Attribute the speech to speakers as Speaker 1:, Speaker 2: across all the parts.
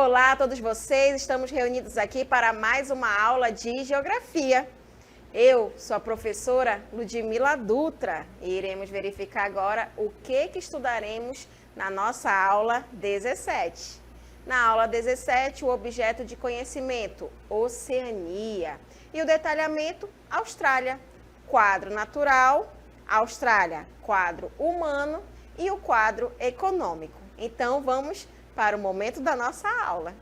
Speaker 1: Olá a todos vocês, estamos reunidos aqui para mais uma aula de Geografia. Eu sou a professora Ludmila Dutra e iremos verificar agora o que estudaremos na nossa aula 17. Na aula 17, o objeto de conhecimento, Oceania. E o detalhamento, Austrália. Quadro natural, Austrália, quadro humano e o quadro econômico. Então, vamos para o momento da nossa aula.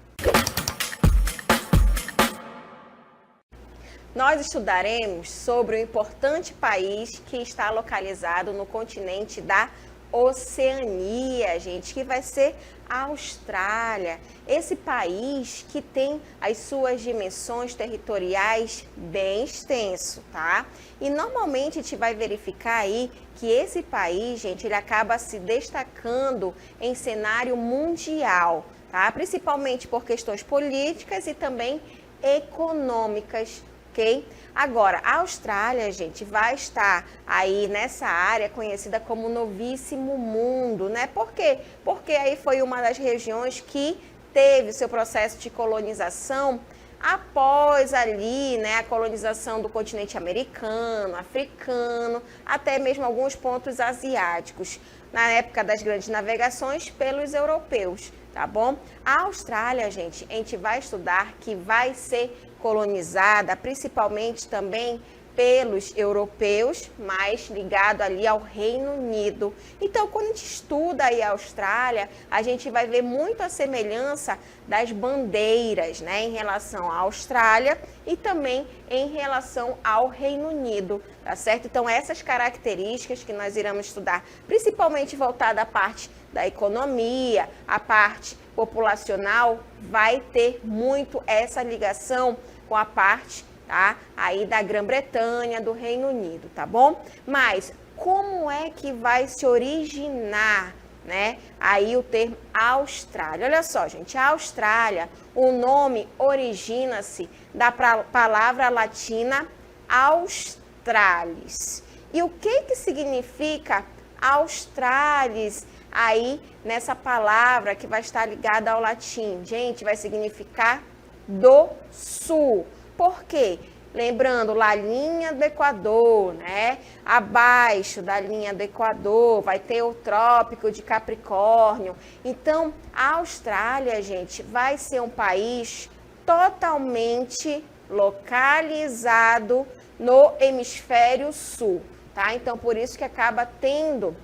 Speaker 1: Nós estudaremos sobre o importante país que está localizado no continente da Oceania, gente, que vai ser a Austrália. Esse país que tem as suas dimensões territoriais bem extenso, tá? E normalmente a gente vai verificar aí que esse país, gente, ele acaba se destacando em cenário mundial, tá? Principalmente por questões políticas e também econômicas. Okay? Agora, a Austrália, gente, vai estar aí nessa área conhecida como Novíssimo Mundo, né? Por quê? Porque aí foi uma das regiões que teve seu processo de colonização após ali, né, a colonização do continente americano, africano, até mesmo alguns pontos asiáticos, na época das grandes navegações pelos europeus, tá bom? A Austrália, gente, a gente vai estudar que vai ser colonizada principalmente também pelos europeus, mas ligado ali ao Reino Unido. Então, quando a gente estuda aí a Austrália, a gente vai ver muito a semelhança das bandeiras, né, em relação à Austrália e também em relação ao Reino Unido, tá certo? Então, essas características que nós iremos estudar, principalmente voltada à parte da economia, a parte populacional, vai ter muito essa ligação com a parte, tá, aí da Grã-Bretanha, do Reino Unido, tá bom? Mas como é que vai se originar, né, aí o termo Austrália? Olha só, gente, a Austrália, o nome origina-se da palavra latina australis. E o que significa australis aí nessa palavra que vai estar ligada ao latim? Gente, vai significar do sul. Por quê? Lembrando, lá a linha do Equador, né? Abaixo da linha do Equador vai ter o Trópico de Capricórnio. Então, a Austrália, gente, vai ser um país totalmente localizado no hemisfério sul, tá? Então, por isso que acaba tendo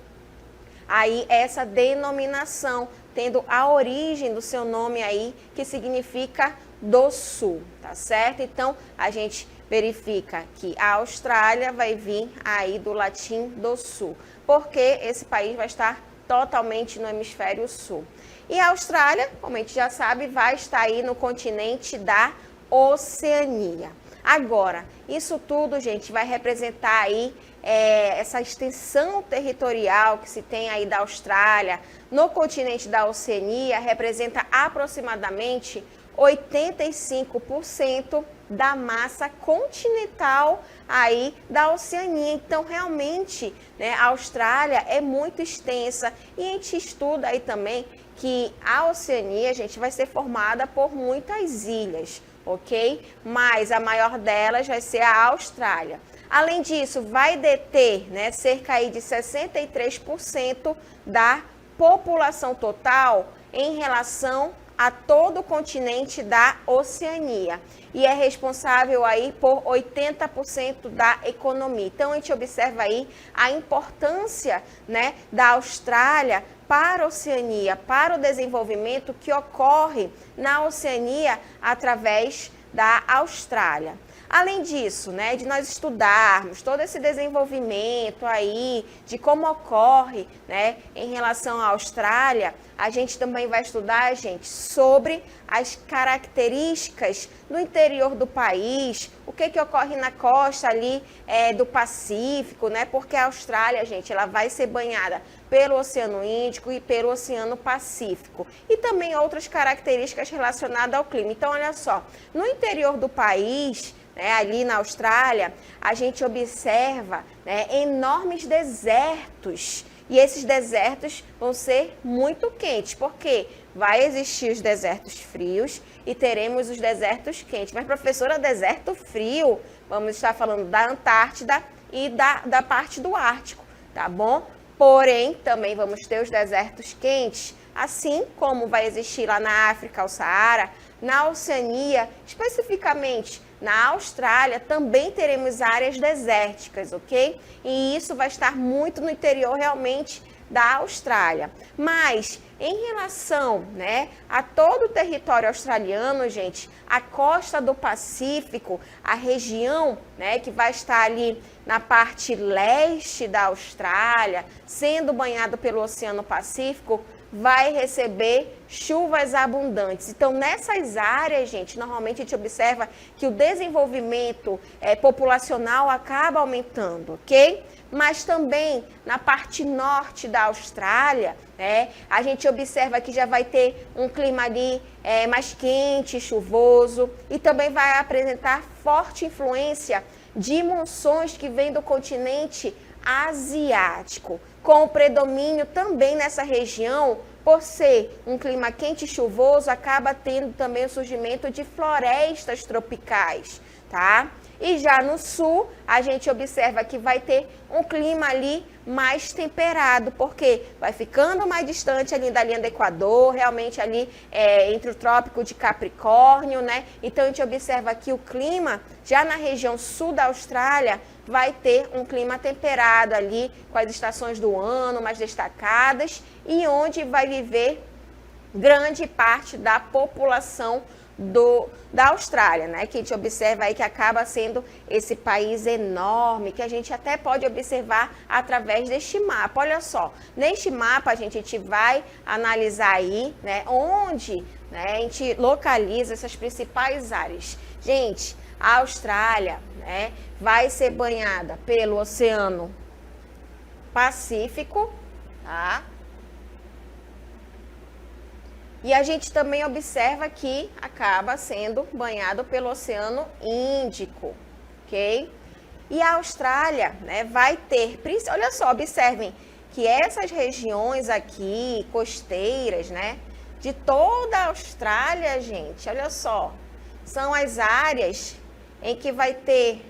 Speaker 1: aí essa denominação, tendo a origem do seu nome aí, que significa do sul, tá certo? Então, a gente verifica que a Austrália vai vir aí do latim do sul, porque esse país vai estar totalmente no hemisfério sul. E a Austrália, como a gente já sabe, vai estar aí no continente da Oceania. Agora, isso tudo, gente, vai representar aí essa extensão territorial que se tem aí da Austrália no continente da Oceania, representa aproximadamente 85% da massa continental aí da Oceania. Então, realmente, né, a Austrália é muito extensa e a gente estuda aí também que a Oceania, gente, vai ser formada por muitas ilhas, ok? Mas a maior delas vai ser a Austrália. Além disso, vai deter, né, cerca aí de 63% da população total em relação a todo o continente da Oceania e é responsável aí por 80% da economia. Então, a gente observa aí a importância, né, da Austrália para a Oceania, para o desenvolvimento que ocorre na Oceania através da Austrália. Além disso, né, de nós estudarmos todo esse desenvolvimento aí, de como ocorre, né, em relação à Austrália, a gente também vai estudar, gente, sobre as características do interior do país, o que ocorre na costa ali do Pacífico, né, porque a Austrália, gente, ela vai ser banhada pelo Oceano Índico e pelo Oceano Pacífico. E também outras características relacionadas ao clima. Então, olha só, no interior do país, né, ali na Austrália, a gente observa, né, enormes desertos. E esses desertos vão ser muito quentes. Por quê? vai existir os desertos frios e teremos os desertos quentes. Mas, professora, deserto frio, vamos estar falando da Antártida e da parte do Ártico, tá bom? Porém, também vamos ter os desertos quentes, assim como vai existir lá na África o Saara, na Oceania, especificamente na Austrália, também teremos áreas desérticas, ok? E isso vai estar muito no interior realmente da Austrália. Mas em relação, né, a todo o território australiano, gente, a costa do Pacífico, a região, né, que vai estar ali na parte leste da Austrália, sendo banhado pelo Oceano Pacífico, vai receber chuvas abundantes. Então, nessas áreas, gente, normalmente a gente observa que o desenvolvimento populacional acaba aumentando, ok? Mas também na parte norte da Austrália, né, a gente observa que já vai ter um clima ali mais quente, chuvoso, e também vai apresentar forte influência de monções que vêm do continente asiático, com o predomínio também nessa região, por ser um clima quente e chuvoso, acaba tendo também o surgimento de florestas tropicais, tá? E já no sul, a gente observa que vai ter um clima ali mais temperado, porque vai ficando mais distante ali da linha do Equador, realmente ali entre o Trópico de Capricórnio, né? Então, a gente observa que o clima, já na região sul da Austrália, vai ter um clima temperado ali, com as estações do ano mais destacadas, e onde vai viver grande parte da população da Austrália, né? Que a gente observa aí que acaba sendo esse país enorme, que a gente até pode observar através deste mapa. Olha só, neste mapa a gente vai analisar aí, né, onde, né, a gente localiza essas principais áreas. Gente, a Austrália, né, vai ser banhada pelo Oceano Pacífico, tá? E a gente também observa que acaba sendo banhado pelo Oceano Índico, ok? E a Austrália, né, vai ter, olha só, observem que essas regiões aqui, costeiras, né, de toda a Austrália, gente, olha só, são as áreas em que vai ter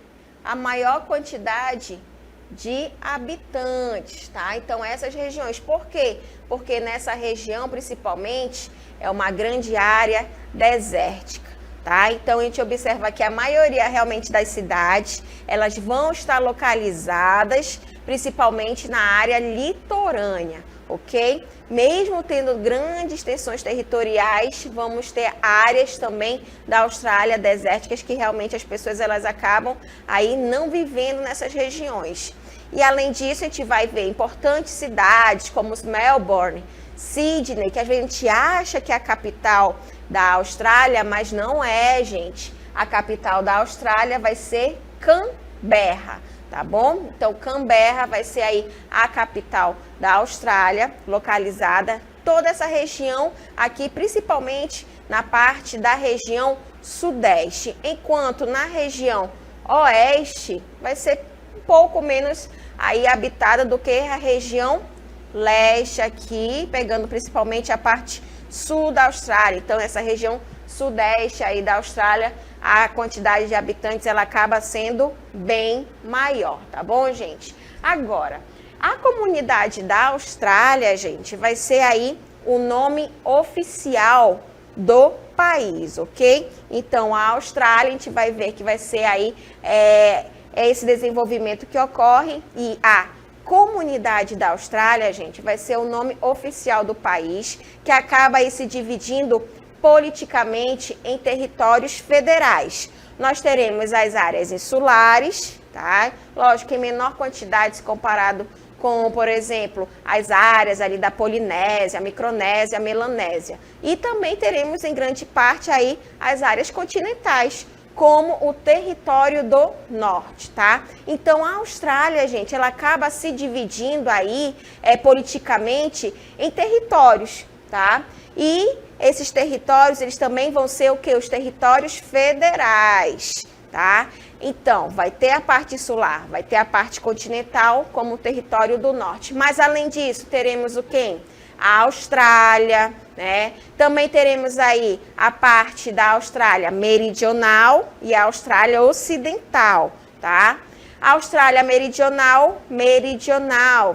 Speaker 1: a maior quantidade de habitantes, tá? Então, essas regiões, por quê? Porque nessa região, principalmente, é uma grande área desértica, tá? Então, a gente observa que a maioria realmente das cidades, elas vão estar localizadas, principalmente na área litorânea, ok? Mesmo tendo grandes extensões territoriais, vamos ter áreas também da Austrália desérticas que realmente as pessoas elas acabam aí não vivendo nessas regiões. E além disso, a gente vai ver importantes cidades como Melbourne, Sydney, que a gente acha que é a capital da Austrália, mas não é, gente. A capital da Austrália vai ser Canberra, tá bom? Então, Canberra vai ser aí a capital da Austrália, localizada toda essa região aqui, principalmente na parte da região sudeste, enquanto na região oeste vai ser um pouco menos aí habitada do que a região leste aqui, pegando principalmente a parte sul da Austrália. Então, essa região sudeste aí da Austrália, a quantidade de habitantes ela acaba sendo bem maior, tá bom, gente? Agora, a comunidade da Austrália, gente, vai ser aí o nome oficial do país, ok? Então, a Austrália, a gente vai ver que vai ser aí esse desenvolvimento que ocorre, e a Comunidade da Austrália, gente, vai ser o nome oficial do país, que acaba aí se dividindo politicamente em territórios federais. Nós teremos as áreas insulares, tá? Lógico que em menor quantidade se comparado com, por exemplo, as áreas ali da Polinésia, Micronésia, Melanésia. E também teremos em grande parte aí as áreas continentais, como o território do norte, tá? Então, a Austrália, gente, ela acaba se dividindo aí politicamente em territórios, tá? E esses territórios, eles também vão ser o quê? Os territórios federais, tá? Então, vai ter a parte insular, vai ter a parte continental como o território do norte. Mas, além disso, teremos o quê? a Austrália, né? Também teremos aí a parte da Austrália meridional e a Austrália ocidental, tá? A Austrália meridional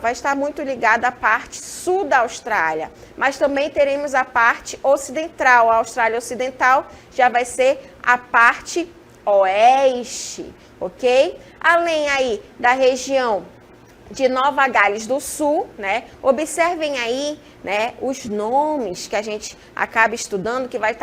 Speaker 1: vai estar muito ligada à parte sul da Austrália, mas também teremos a parte ocidental. A Austrália ocidental já vai ser a parte oeste, ok? Além aí da região de Nova Gales do Sul, né? Observem aí, né, os nomes que a gente acaba estudando, que vai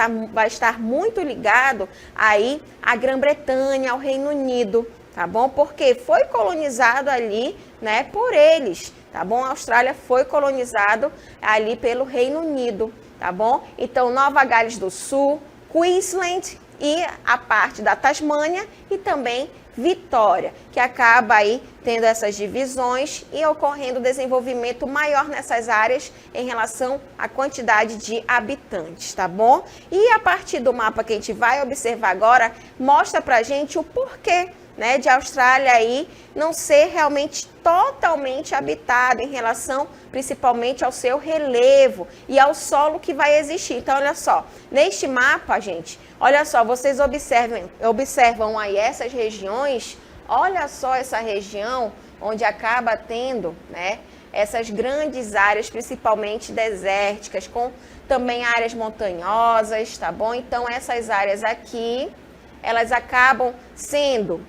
Speaker 1: estar muito ligado aí à Grã-Bretanha, ao Reino Unido, tá bom? Porque foi colonizado ali, né, por eles, tá bom? A Austrália foi colonizado ali pelo Reino Unido, tá bom? Então, Nova Gales do Sul, Queensland e a parte da Tasmânia e também Vitória, que acaba aí tendo essas divisões e ocorrendo desenvolvimento maior nessas áreas em relação à quantidade de habitantes, tá bom? E a partir do mapa que a gente vai observar agora, mostra pra gente o porquê, né, de Austrália aí não ser realmente totalmente habitada em relação principalmente ao seu relevo e ao solo que vai existir. Então, olha só, neste mapa, gente, olha só, vocês observam aí essas regiões, olha só essa região onde acaba tendo, né, essas grandes áreas, principalmente desérticas, com também áreas montanhosas, tá bom? Então, essas áreas aqui, elas acabam sendo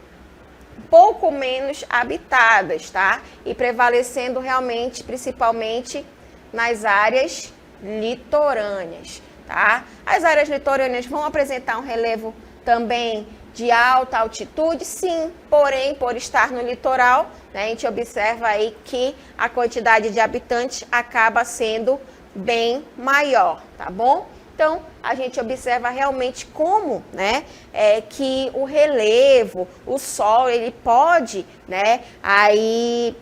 Speaker 1: pouco menos habitadas, tá? E prevalecendo realmente, principalmente nas áreas litorâneas, tá? As áreas litorâneas vão apresentar um relevo também de alta altitude, sim, porém, por estar no litoral, né, a gente observa aí que a quantidade de habitantes acaba sendo bem maior, tá bom? Então, a gente observa realmente como, né, que o relevo, o solo, ele pode, né, aí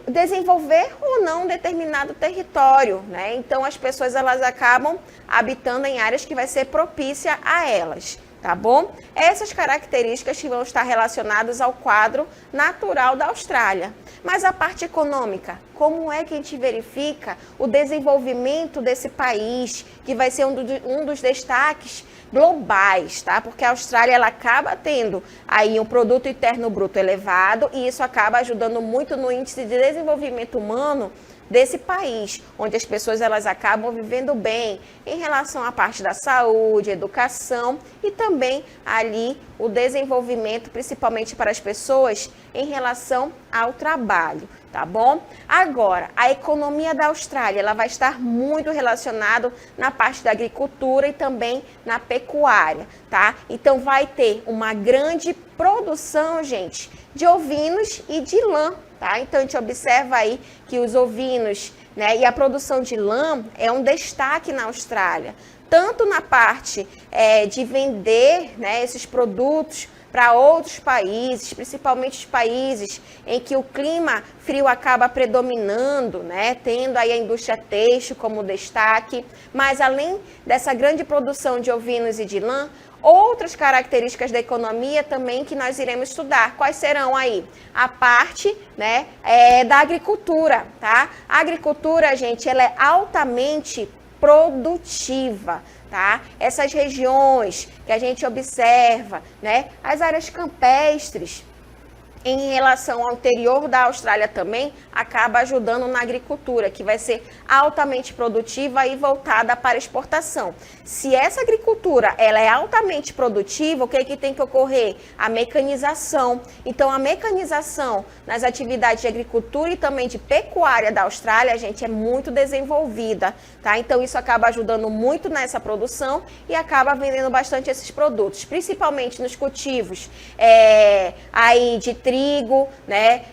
Speaker 1: desenvolver ou não um determinado território, né? Então, as pessoas, elas acabam habitando em áreas que vai ser propícia a elas, tá bom? Essas características que vão estar relacionadas ao quadro natural da Austrália. Mas a parte econômica, como é que a gente verifica o desenvolvimento desse país, que vai ser um dos destaques globais, tá? Porque a Austrália, ela acaba tendo aí um produto interno bruto elevado e isso acaba ajudando muito no índice de desenvolvimento humano desse país, onde as pessoas, elas acabam vivendo bem em relação à parte da saúde, educação e também ali o desenvolvimento, principalmente para as pessoas, em relação ao trabalho, tá bom? Agora, a economia da Austrália, ela vai estar muito relacionada na parte da agricultura e também na pecuária, tá? Então, vai ter uma grande produção, gente, de ovinos e de lã, tá? Então, a gente observa aí que os ovinos, né, e a produção de lã é um destaque na Austrália, tanto na parte de vender, né, esses produtos para outros países, principalmente os países em que o clima frio acaba predominando, né, tendo aí a indústria têxtil como destaque, mas além dessa grande produção de ovinos e de lã, outras características da economia também que nós iremos estudar. Quais serão aí? A parte, né, da agricultura, tá? A agricultura, gente, ela é altamente produtiva, tá? Essas regiões que a gente observa, né, as áreas campestres, em relação ao interior da Austrália também, acaba ajudando na agricultura, que vai ser altamente produtiva e voltada para exportação. Se essa agricultura, ela é altamente produtiva, o que é que tem que ocorrer? A mecanização. Então, a mecanização nas atividades de agricultura e também de pecuária da Austrália, gente, é muito desenvolvida, tá? Então, isso acaba ajudando muito nessa produção e acaba vendendo bastante esses produtos, principalmente nos cultivos aí de trigo, né,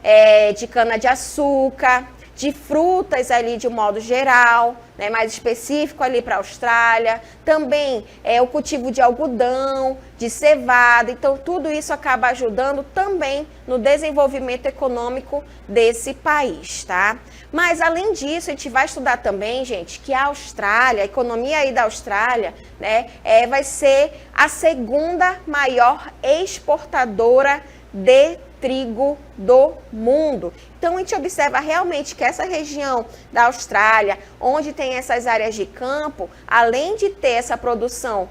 Speaker 1: de cana-de-açúcar, de frutas ali de um modo geral, né, mais específico ali para a Austrália, também o cultivo de algodão, de cevada, então tudo isso acaba ajudando também no desenvolvimento econômico desse país, tá? Mas além disso, a gente vai estudar também, gente, que a Austrália, a economia aí da Austrália, né, vai ser a segunda maior exportadora de trigo do mundo. Então, a gente observa realmente que essa região da Austrália, onde tem essas áreas de campo, além de ter essa produção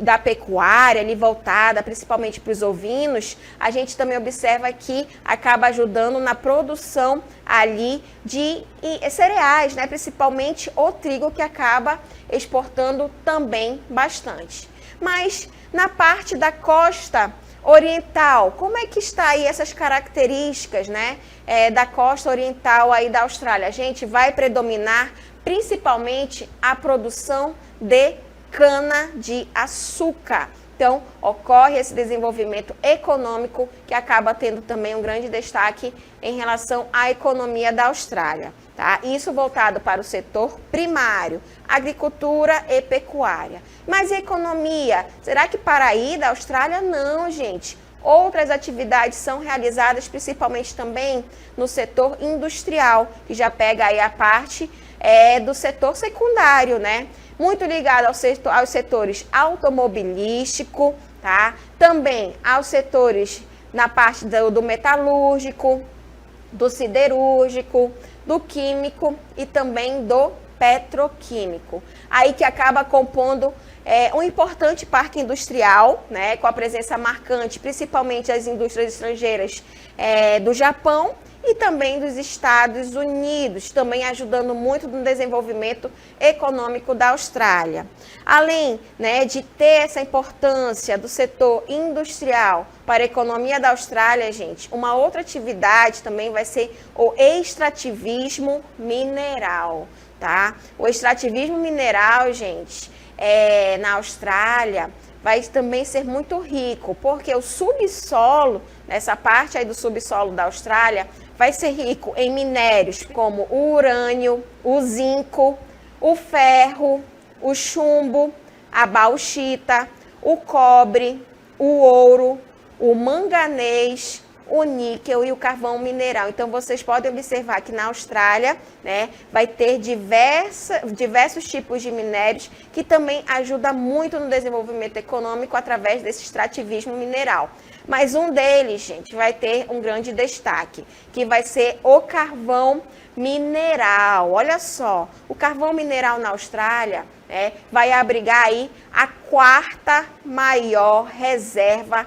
Speaker 1: da pecuária ali voltada principalmente para os ovinos, a gente também observa que acaba ajudando na produção ali de cereais, né? Principalmente o trigo, que acaba exportando também bastante. Mas na parte da costa oriental, como é que está aí essas características, né, da costa oriental aí da Austrália? Gente, vai predominar principalmente a produção de cana-de-açúcar. Então, ocorre esse desenvolvimento econômico que acaba tendo também um grande destaque em relação à economia da Austrália, tá? Isso voltado para o setor primário, agricultura e pecuária. Mas e a economia? Será que para aí da Austrália? Não, gente. Outras atividades são realizadas principalmente também no setor industrial, que já pega aí a parte do setor secundário, né? Muito ligado aos setores automobilístico, tá? Também aos setores na parte do metalúrgico, do siderúrgico, do químico e também do petroquímico. Aí que acaba compondo um importante parque industrial, né? Com a presença marcante, principalmente das indústrias estrangeiras do Japão e também dos Estados Unidos, também ajudando muito no desenvolvimento econômico da Austrália. Além, né, de ter essa importância do setor industrial para a economia da Austrália, gente, uma outra atividade também vai ser o extrativismo mineral, tá? O extrativismo mineral, gente, na Austrália, vai também ser muito rico, porque o subsolo, nessa parte aí do subsolo da Austrália, vai ser rico em minérios como o urânio, o zinco, o ferro, o chumbo, a bauxita, o cobre, o ouro, o manganês, o níquel e o carvão mineral. Então, vocês podem observar que na Austrália, né, vai ter diversos tipos de minérios que também ajudam muito no desenvolvimento econômico através desse extrativismo mineral. Mas um deles, gente, vai ter um grande destaque, que vai ser o carvão mineral. Olha só, o carvão mineral na Austrália vai abrigar aí a 4ª maior reserva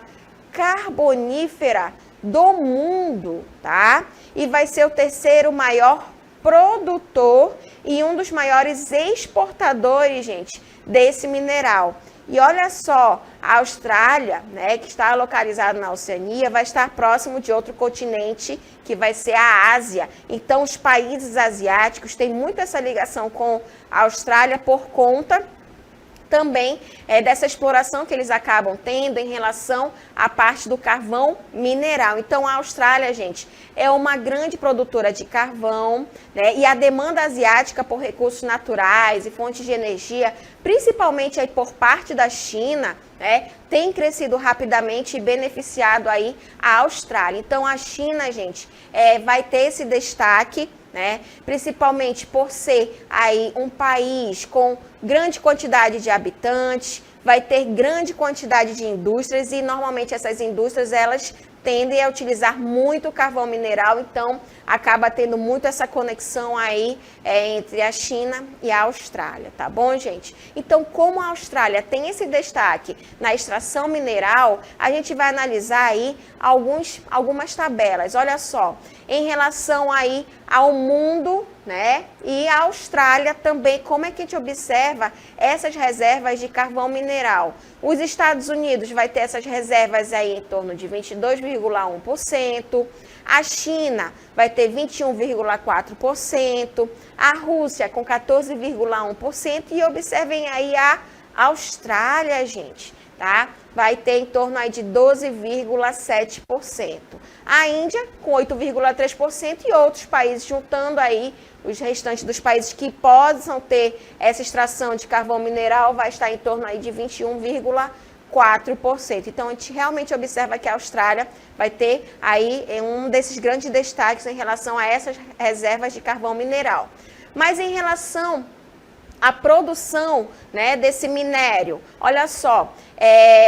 Speaker 1: carbonífera do mundo, tá? E vai ser o 3º maior produtor e um dos maiores exportadores, gente, desse mineral. E olha só, a Austrália, né, que está localizada na Oceania, vai estar próximo de outro continente, que vai ser a Ásia. Então, os países asiáticos têm muito essa ligação com a Austrália por conta também dessa exploração que eles acabam tendo em relação à parte do carvão mineral. Então, a Austrália, gente, é uma grande produtora de carvão, né? E a demanda asiática por recursos naturais e fontes de energia, principalmente aí por parte da China, né, tem crescido rapidamente e beneficiado aí a Austrália. Então, a China, gente, vai ter esse destaque, né? Principalmente por ser aí um país com grande quantidade de habitantes, vai ter grande quantidade de indústrias e normalmente essas indústrias elas tendem a utilizar muito carvão mineral, então acaba tendo muito essa conexão aí entre a China e a Austrália, tá bom, gente? Então, como a Austrália tem esse destaque na extração mineral, a gente vai analisar aí algumas tabelas. Olha só, em relação aí ao mundo, né, e a Austrália também, como é que a gente observa essas reservas de carvão mineral? Os Estados Unidos vai ter essas reservas aí em torno de 22,1%, a China vai ter 21,4%, a Rússia com 14,1% e observem aí a Austrália, gente, tá? Vai ter em torno aí de 12,7%. A Índia com 8,3% e outros países juntando aí os restantes dos países que possam ter essa extração de carvão mineral vai estar em torno aí de 21,4%. Então, a gente realmente observa que a Austrália vai ter aí um desses grandes destaques em relação a essas reservas de carvão mineral. Mas em relação a produção, né, desse minério. Olha só,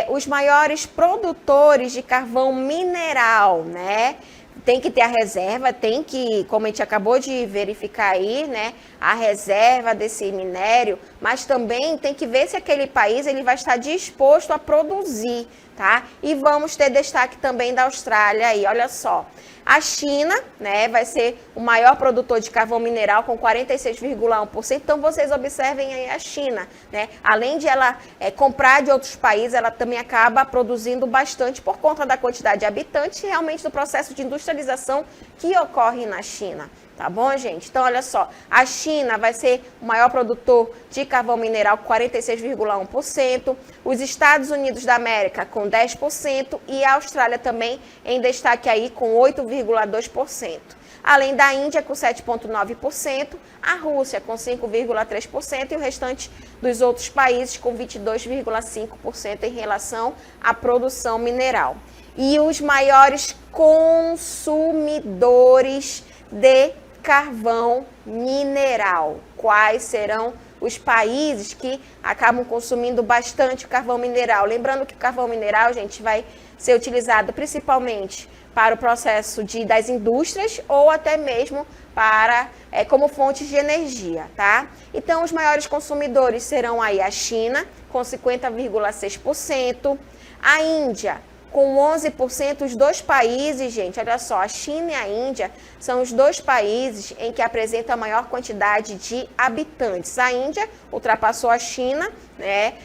Speaker 1: os maiores produtores de carvão mineral, né? Tem que ter a reserva, tem que, como a gente acabou de verificar aí, né, a reserva desse minério, mas também tem que ver se aquele país ele vai estar disposto a produzir, tá? E vamos ter destaque também da Austrália aí, olha só. A China, né, vai ser o maior produtor de carvão mineral com 46,1%. Então, vocês observem aí a China, né? Além de ela comprar de outros países, ela também acaba produzindo bastante por conta da quantidade de habitantes e realmente do processo de industrialização que ocorre na China. Tá bom, gente? Então, olha só, a China vai ser o maior produtor de carvão mineral com 46,1%, os Estados Unidos da América com 10% e a Austrália também em destaque aí com 8,2%. Além da Índia com 7,9%, a Rússia com 5,3% e o restante dos outros países com 22,5% em relação à produção mineral. E os maiores consumidores de carvão mineral. Quais serão os países que acabam consumindo bastante carvão mineral? Lembrando que o carvão mineral, gente, vai ser utilizado principalmente para o processo das indústrias ou até mesmo para como fontes de energia, tá? Então, os maiores consumidores serão aí a China, com 50,6%, a Índia, com 11%, os dois países, gente, olha só, a China e a Índia são os dois países em que apresentam a maior quantidade de habitantes. A Índia ultrapassou a China, né,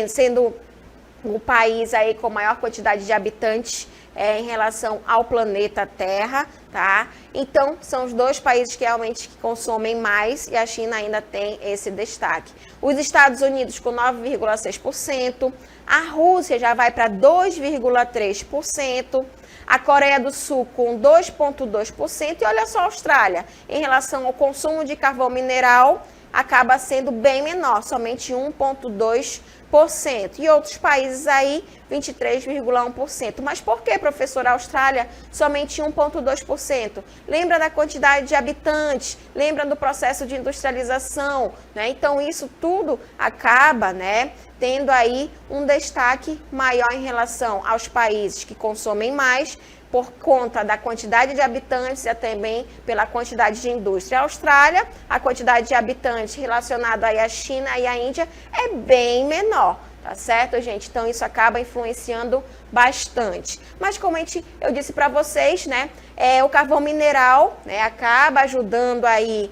Speaker 1: sendo o país aí com maior quantidade de habitantes em relação ao planeta Terra, tá? Então, são os dois países que realmente consomem mais e a China ainda tem esse destaque. Os Estados Unidos com 9,6%, a Rússia já vai para 2,3%, a Coreia do Sul com 2,2% e olha só a Austrália, em relação ao consumo de carvão mineral, acaba sendo bem menor, somente 1,2%. E outros países aí, 23,1%. Mas por que, professora, a Austrália somente 1,2%? Lembra da quantidade de habitantes, lembra do processo de industrialização, né? Então, isso tudo acaba, né, tendo aí um destaque maior em relação aos países que consomem mais, por conta da quantidade de habitantes e também pela quantidade de indústria. A Austrália, a quantidade de habitantes relacionada aí à China e à Índia é bem menor, tá certo, gente? Então, isso acaba influenciando bastante. Mas, como eu disse para vocês, né, o carvão mineral, né, acaba ajudando aí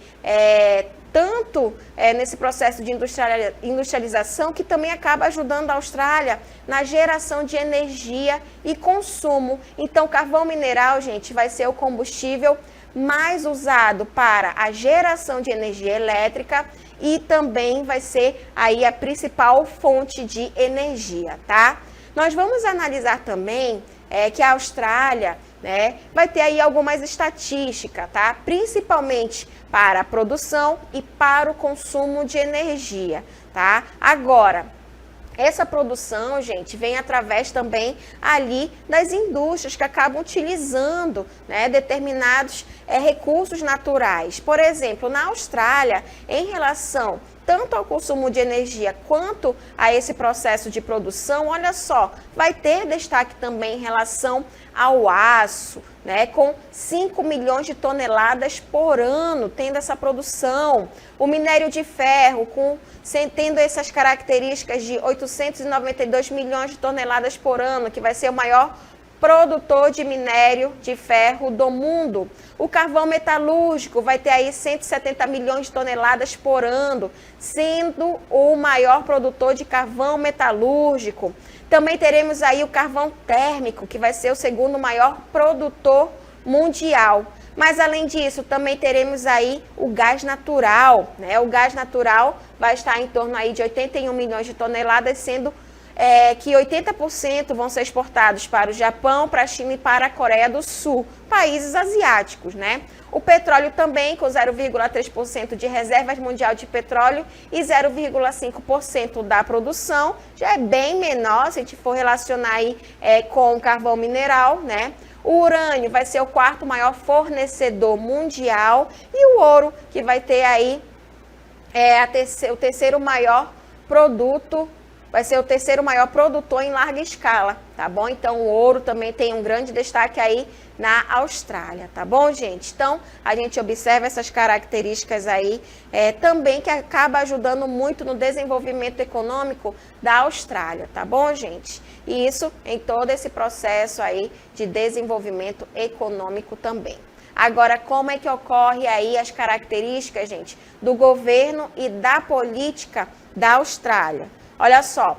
Speaker 1: tanto nesse processo de industrialização, que também acaba ajudando a Austrália na geração de energia e consumo. Então, carvão mineral, gente, vai ser o combustível mais usado para a geração de energia elétrica e também vai ser aí a principal fonte de energia, tá? Nós vamos analisar também que a Austrália, né, vai ter aí algumas estatísticas, tá? Principalmente para a produção e para o consumo de energia, tá? Agora, essa produção, gente, vem através também ali das indústrias que acabam utilizando, né, determinados recursos naturais. Por exemplo, na Austrália, em relação tanto ao consumo de energia quanto a esse processo de produção, olha só, vai ter destaque também em relação ao aço, né, com 5 milhões de toneladas por ano tendo essa produção. O minério de ferro, tendo essas características de 892 milhões de toneladas por ano, que vai ser o maior produtor de minério de ferro do mundo. O carvão metalúrgico vai ter aí 170 milhões de toneladas por ano, sendo o maior produtor de carvão metalúrgico. Também teremos aí o carvão térmico, que vai ser o segundo maior produtor mundial. Mas, além disso, também teremos aí o gás natural, né? O gás natural vai estar em torno aí de 81 milhões de toneladas, sendo que 80% vão ser exportados para o Japão, para a China e para a Coreia do Sul, países asiáticos, né? O petróleo também, com 0,3% de reservas mundial de petróleo e 0,5% da produção, já é bem menor se a gente for relacionar aí com o carvão mineral, né? O urânio vai ser o quarto maior fornecedor mundial e o ouro, que vai ter aí o terceiro maior produto, vai ser o terceiro maior produtor em larga escala, tá bom? Então, o ouro também tem um grande destaque aí na Austrália, tá bom, gente? Então, a gente observa essas características aí também que acaba ajudando muito no desenvolvimento econômico da Austrália, tá bom, gente? E isso em todo esse processo aí de desenvolvimento econômico também. Agora, como é que ocorre aí as características, gente, do governo e da política da Austrália? Olha só,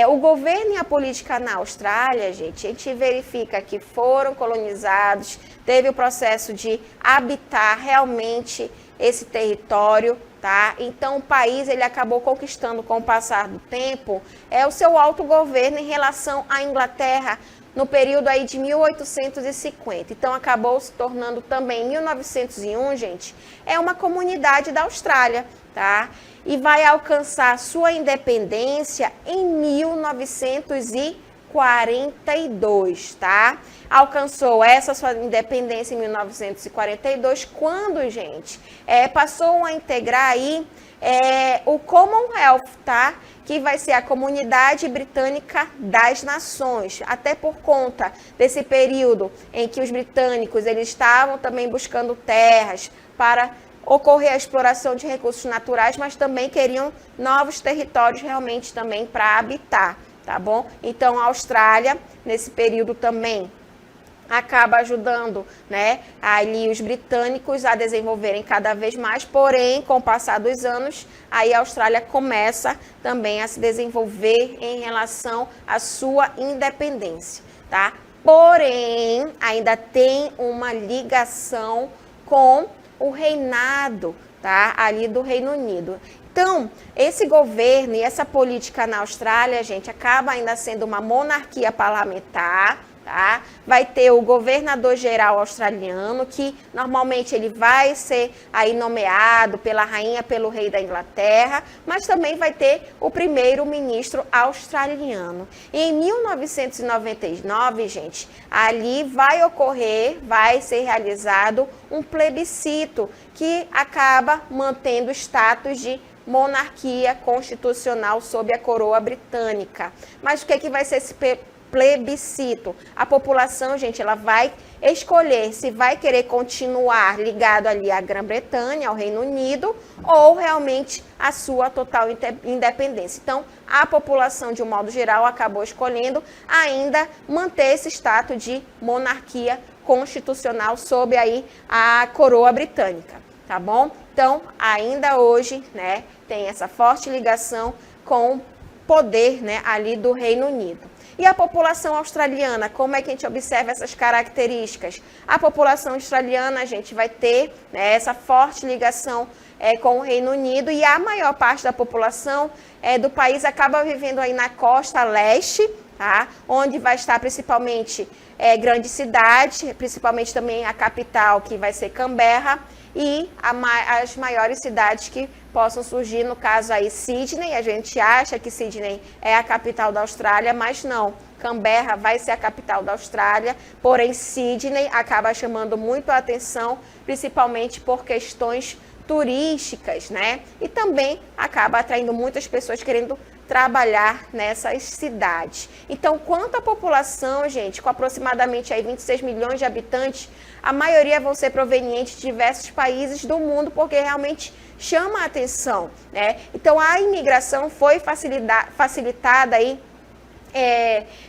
Speaker 1: o governo e a política na Austrália, gente, a gente verifica que foram colonizados, teve o processo de habitar realmente esse território, tá? Então, o país, ele acabou conquistando com o passar do tempo o seu autogoverno em relação à Inglaterra, no período aí de 1850. Então, acabou se tornando também, em 1901, gente, uma comunidade da Austrália, tá? E vai alcançar sua independência em 1942, tá? Alcançou essa sua independência em 1942, quando, gente, passou a integrar aí o Commonwealth, tá? Que vai ser a Comunidade Britânica das Nações, até por conta desse período em que os britânicos eles estavam também buscando terras para ocorrer a exploração de recursos naturais, mas também queriam novos territórios realmente também para habitar, tá bom? Então, a Austrália, nesse período também, acaba ajudando, né, ali os britânicos a desenvolverem cada vez mais, porém, com o passar dos anos, aí a Austrália começa também a se desenvolver em relação à sua independência, tá? Porém, ainda tem uma ligação com o reinado, tá, ali do Reino Unido. Então, esse governo e essa política na Austrália, gente, acaba ainda sendo uma monarquia parlamentar, tá? Vai ter o governador-geral australiano, que normalmente ele vai ser aí nomeado pela rainha, pelo rei da Inglaterra, mas também vai ter o primeiro-ministro australiano. E em 1999, gente, ali vai ser realizado um plebiscito que acaba mantendo o status de monarquia constitucional sob a coroa britânica. Mas o que é que vai ser esse plebiscito? A população, gente, ela vai escolher se vai querer continuar ligado ali à Grã-Bretanha, ao Reino Unido, ou realmente a sua total independência. Então, a população, de um modo geral, acabou escolhendo ainda manter esse status de monarquia constitucional sob aí a coroa britânica, tá bom? Então, ainda hoje, né, tem essa forte ligação com o poder, né, ali do Reino Unido. E a população australiana, como é que a gente observa essas características? A população australiana, a gente vai ter, né, essa forte ligação com o Reino Unido, e a maior parte da população do país acaba vivendo aí na costa leste, tá? Onde vai estar principalmente grandes cidades, principalmente também a capital, que vai ser Canberra, e as maiores cidades que possam surgir, no caso aí Sydney. A gente acha que Sydney é a capital da Austrália, mas não. Canberra vai ser a capital da Austrália, porém Sydney acaba chamando muito a atenção, principalmente por questões turísticas, né? E também acaba atraindo muitas pessoas querendo trabalhar nessas cidades. Então, quanto à população, gente, com aproximadamente aí 26 milhões de habitantes, a maioria vão ser provenientes de diversos países do mundo, porque realmente chama a atenção, né? Então, a imigração foi facilitada aí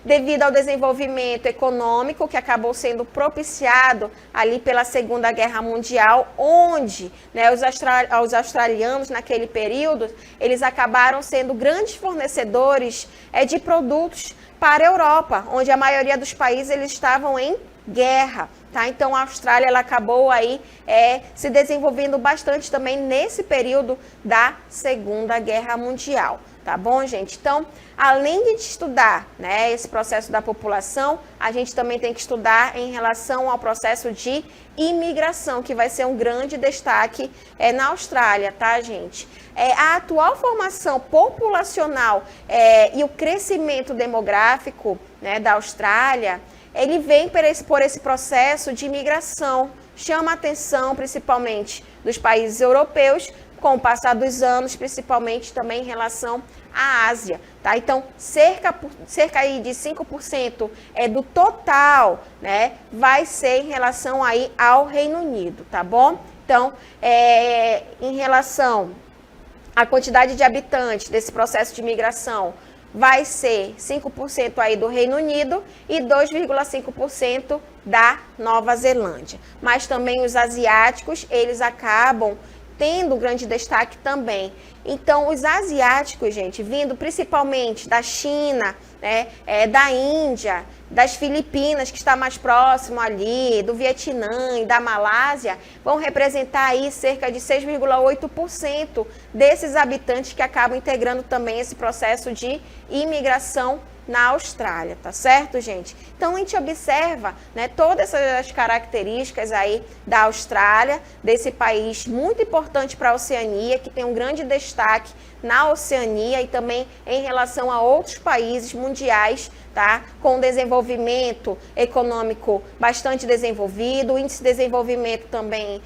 Speaker 1: devido ao desenvolvimento econômico que acabou sendo propiciado ali pela Segunda Guerra Mundial, onde, né, os australianos naquele período, eles acabaram sendo grandes fornecedores de produtos para a Europa, onde a maioria dos países eles estavam em guerra, tá? Então a Austrália ela acabou aí se desenvolvendo bastante também nesse período da Segunda Guerra Mundial. Tá bom, gente? Então, além de estudar, né, esse processo da população, a gente também tem que estudar em relação ao processo de imigração, que vai ser um grande destaque na Austrália, tá, gente? A atual formação populacional e o crescimento demográfico, né, da Austrália, ele vem por esse processo de imigração. Chama a atenção, principalmente dos países europeus, com o passar dos anos, principalmente também em relação à Ásia, tá? Então, cerca aí de 5% do total, né, vai ser em relação aí ao Reino Unido, tá bom? Então, em relação à quantidade de habitantes desse processo de migração, vai ser 5% aí do Reino Unido e 2,5% da Nova Zelândia. Mas também os asiáticos, eles acabam tendo grande destaque também. Então, os asiáticos, gente, vindo principalmente da China, né, da Índia, das Filipinas, que está mais próximo ali, do Vietnã e da Malásia, vão representar aí cerca de 6,8% desses habitantes que acabam integrando também esse processo de imigração na Austrália, tá certo, gente? Então, a gente observa, né, todas essas características aí da Austrália, desse país muito importante para a Oceania, que tem um grande destaque na Oceania e também em relação a outros países mundiais, tá? Com desenvolvimento econômico bastante desenvolvido, o índice de desenvolvimento também,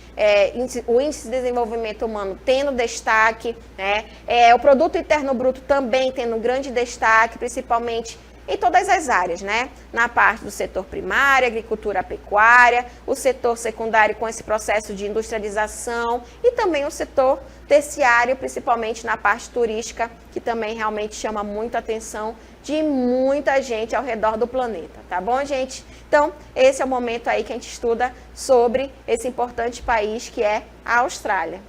Speaker 1: o índice de desenvolvimento humano tendo destaque, né? O produto interno bruto também tendo grande destaque, principalmente em todas as áreas, né? Na parte do setor primário, agricultura, pecuária, o setor secundário com esse processo de industrialização e também o setor terciário, principalmente na parte turística, que também realmente chama muita atenção de muita gente ao redor do planeta, tá bom, gente? Então, esse é o momento aí que a gente estuda sobre esse importante país que é a Austrália.